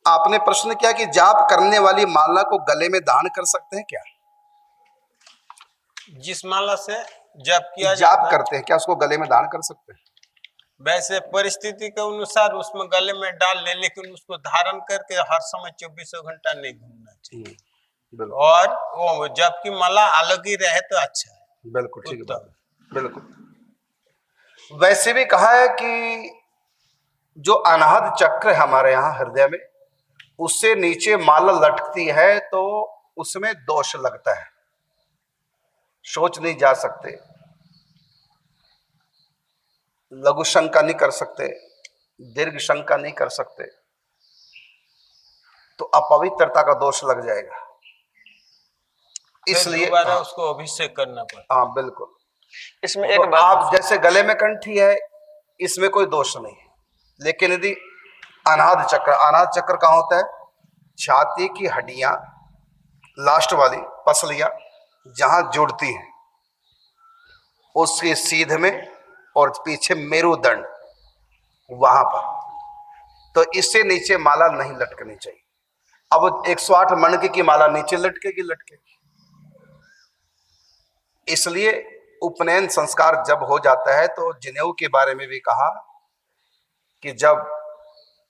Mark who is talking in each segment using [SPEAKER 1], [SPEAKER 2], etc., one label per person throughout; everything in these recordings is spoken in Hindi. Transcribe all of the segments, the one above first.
[SPEAKER 1] आपने प्रश्न किया कि जाप करने वाली माला को गले में धारण कर सकते हैं क्या?
[SPEAKER 2] जिस माला से जप किया
[SPEAKER 1] जाप करते हैं क्या उसको गले में धारण कर सकते हैं?
[SPEAKER 2] वैसे परिस्थिति के अनुसार उसमें गले में डाल ले, लेकिन उसको धारण करके हर समय 24 घंटा नहीं घूमना चाहिए। और वो जप की माला अलग ही रहे तो अच्छा है।
[SPEAKER 1] बिल्कुल ठीक है, बिल्कुल। वैसे भी कहा है कि जो अनाहत चक्र है हमारे यहाँ हृदय में, उससे नीचे माला लटकती है तो उसमें दोष लगता है, सोच नहीं जा सकते, लघु शंका नहीं कर सकते, दीर्घ शंका नहीं कर सकते, तो अपवित्रता का दोष लग जाएगा। इसलिए
[SPEAKER 2] उसको अभिषेक करना पड़ता।
[SPEAKER 1] हाँ बिल्कुल।
[SPEAKER 3] इसमें
[SPEAKER 1] तो
[SPEAKER 3] एक बात,
[SPEAKER 1] आप जैसे गले में कंठी है इसमें कोई दोष नहीं है, लेकिन यदि अनाहत चक्र कहाँ होता है? छाती की हड्डियां लास्ट वाली पसलियां जहां जुड़ती हैं उसके सीध में और पीछे मेरुदंड वहां पर, तो इससे नीचे माला नहीं लटकनी चाहिए। अब 108 मणके की माला नीचे लटकेगी। इसलिए उपनयन संस्कार जब हो जाता है तो जनेऊ के बारे में भी कहा कि जब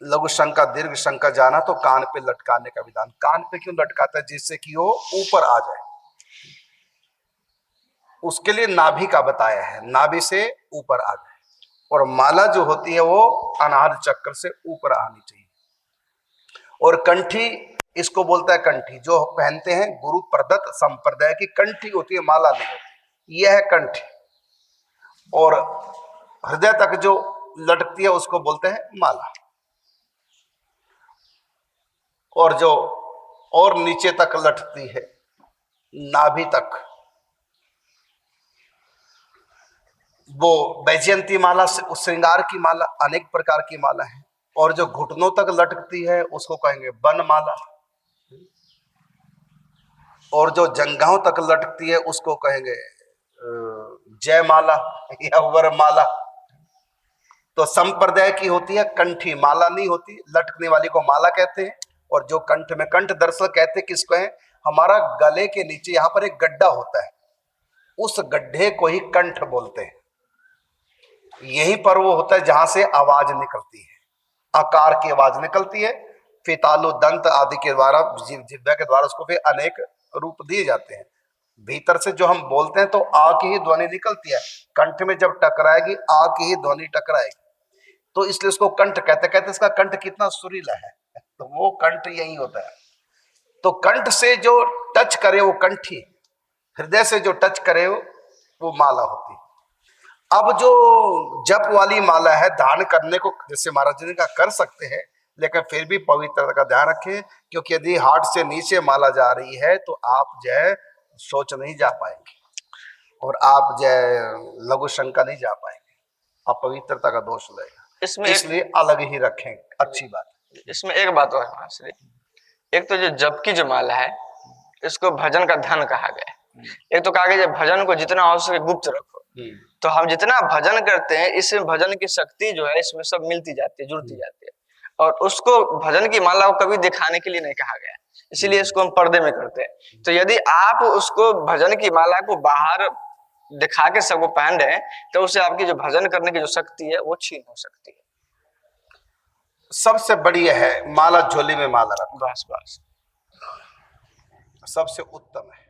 [SPEAKER 1] लघु शंका दीर्घ शंका जाना तो कान पे लटकाने का विधान। कान पे क्यों लटकाता है? जिससे कि वो ऊपर आ जाए, उसके लिए नाभि का बताया है, नाभि से ऊपर आ जाए। और माला जो होती है वो अनाहत चक्र से ऊपर आनी चाहिए। और कंठी, इसको बोलता है कंठी, जो पहनते हैं गुरु प्रदत्त संप्रदाय की कंठी होती है, माला नहीं होती, यह है कंठी। और हृदय तक जो लटकती है उसको बोलते हैं माला। और जो और नीचे तक लटकती है नाभि तक, वो वैजयंती माला से श्रृंगार की माला, अनेक प्रकार की माला है। और जो घुटनों तक लटकती है उसको कहेंगे वन माला। और जो जंघाओं तक लटकती है उसको कहेंगे जय माला या वर माला। तो संप्रदाय की होती है कंठी, माला नहीं होती, लटकने वाली को माला कहते हैं। और जो कंठ में, कंठ दरअसल कहते किसको है? हमारा गले के नीचे यहां पर एक गड्ढा होता है, उस गड्ढे को ही कंठ बोलते हैं। यहीं पर वो होता है जहां से आवाज निकलती है, आकार की आवाज निकलती है। फिर तालु दंत आदि के द्वारा, जिह्वा के द्वारा उसको फिर अनेक रूप दिए जाते हैं। भीतर से जो हम बोलते हैं तो आ की ही ध्वनि निकलती है, कंठ में जब टकराएगी आ की ही ध्वनि टकराएगी, तो इसलिए उसको कंठ कहते इसका कंठ कितना सुरीला है, तो वो कंठ यही होता है। तो कंठ से जो टच करे वो कंठी, हृदय से जो टच करे वो माला होती है। अब जो जप वाली माला है धारण करने को, जैसे महाराज जी ने कहा कर सकते हैं, लेकिन फिर भी पवित्रता का ध्यान रखें, क्योंकि यदि हार्ट से नीचे माला जा रही है तो आप जो है सोच नहीं जा पाएंगे, और आप जो है लघु शंका नहीं जा पाएंगे, अपवित्रता का दोष लगेगा। इसलिए अलग ही रखें, अच्छी बात।
[SPEAKER 3] इसमें एक बात और है श्री, एक तो जो जप की जो माला है इसको भजन का धन कहा गया है। एक तो कहा गया भजन को जितना हो सके गुप्त रखो। तो हम जितना भजन करते हैं इसमें भजन की शक्ति जो है इसमें सब मिलती जाती है, जुड़ती जाती है। और उसको भजन की माला को कभी दिखाने के लिए नहीं कहा गया, इसीलिए इसको हम पर्दे में करते हैं। तो यदि आप उसको भजन की माला को बाहर दिखा के सबको पहन रहे हैं तो उससे आपकी जो भजन करने की जो शक्ति है वो छीन हो सकती है।
[SPEAKER 1] सबसे बढ़िया है माला झोली में माला रखो,
[SPEAKER 3] बस बस
[SPEAKER 1] सबसे उत्तम है।